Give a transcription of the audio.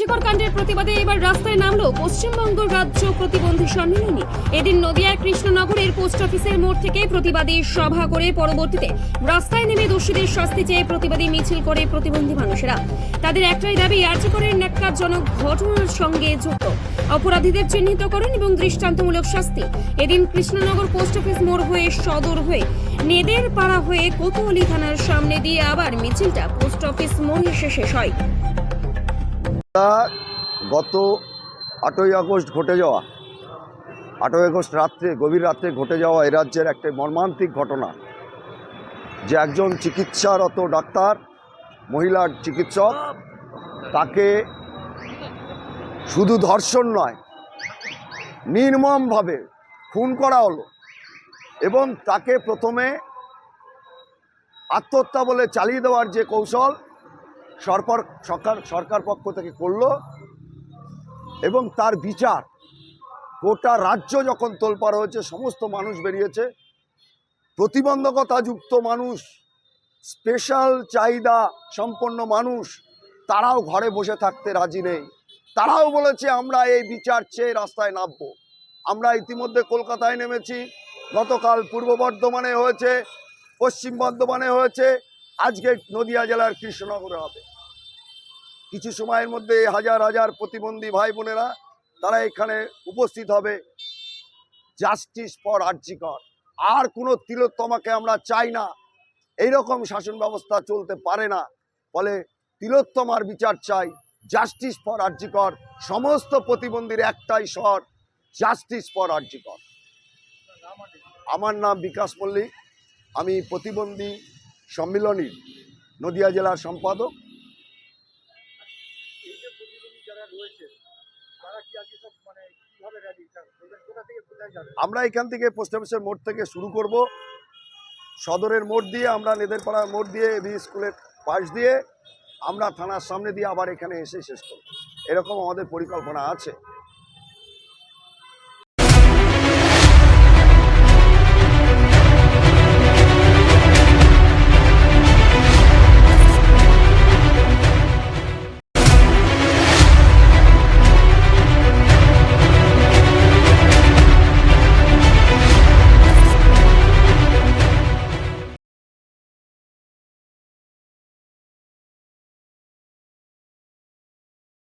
আরজিকর কাণ্ডের প্রতিবাদে এবার রাস্তায় নামলো পশ্চিমবঙ্গ রাজ্য প্রতিবন্ধী সম্মেলনী। এদিন নদিয়ার কৃষ্ণনগরের পোস্ট অফিসের মোড় থেকে প্রতিবাদী সভা করে পরবর্তীতে রাস্তায় নেমে দোষীদের শাস্তি চেয়ে প্রতিবাদী মিছিল করে প্রতিবন্ধী মানুষেরা। তাদের একটাই দাবি, আরজিকরের ন্যাক্কারজনক ঘটনার সঙ্গে যুক্ত অপরাধীদের চিহ্নিতকরণ এবং দৃষ্টান্তমূলক শাস্তি। এদিন কৃষ্ণনগর পোস্ট অফিস মোড় হয়ে সদর হয়ে নেদের পাড়া হয়ে কোতোয়ালি থানার সামনে দিয়ে আবার মিছিলটা পোস্ট অফিস মোড়ে এসে শেষ হয়। গত 8ই আগস্ট ঘটে যাওয়া 8ই আগস্ট গভীর রাত্রে ঘটে যাওয়া এ রাজ্যের একটা মর্মান্তিক ঘটনা, যে একজন চিকিৎসারত ডাক্তার, মহিলার চিকিৎসক, তাকে শুধু ধর্ষণ নয়, নির্মমভাবে খুন করা হলো এবং তাকে প্রথমে আত্মহত্যা বলে চালিয়ে দেওয়ার যে কৌশল সরকার পক্ষ থেকে করলো এবং তার বিচার গোটা রাজ্য যখন তোলপাড় হয়েছে, সমস্ত মানুষ বেরিয়েছে। প্রতিবন্ধকতাযুক্ত মানুষ, স্পেশাল চাহিদা সম্পন্ন মানুষ, তারাও ঘরে বসে থাকতে রাজি নেই। তারাও বলেছে আমরা এই বিচার চেয়ে রাস্তায় নামবো। আমরা ইতিমধ্যে কলকাতায় নেমেছি, গতকাল পূর্ব বর্ধমানে হয়েছে, পশ্চিম বর্ধমানে হয়েছে, আজকে নদিয়া জেলার কৃষ্ণনগরে হবে। কিছু সময়ের মধ্যে হাজার হাজার প্রতিবন্ধী ভাই বোনেরা তারা এখানে উপস্থিত হবে। Justice for RG Kar. আর কোনো তিলোত্তমাকে আমরা চাই না। এইরকম শাসন ব্যবস্থা চলতে পারে না। ফলে তিলোত্তমার বিচার চাই, জাস্টিস ফর আরজিকর। সমস্ত প্রতিবন্ধীর একটাই স্বর, জাস্টিস ফর আরজিকর। আমার নাম বিকাশ মল্লিক, আমি প্রতিবন্ধী সম্মিলনীর নদিয়া জেলার সম্পাদক। আমরা এখান থেকে পোস্ট অফিসের মোড় থেকে শুরু করব, সদরের মোড় দিয়ে আমরা নেদেরপাড়ার মোড় দিয়ে এবি স্কুলের পাশ দিয়ে আমরা থানার সামনে দিয়ে আবার এখানে এসে শেষ করব। এরকম আমাদের পরিকল্পনা আছে।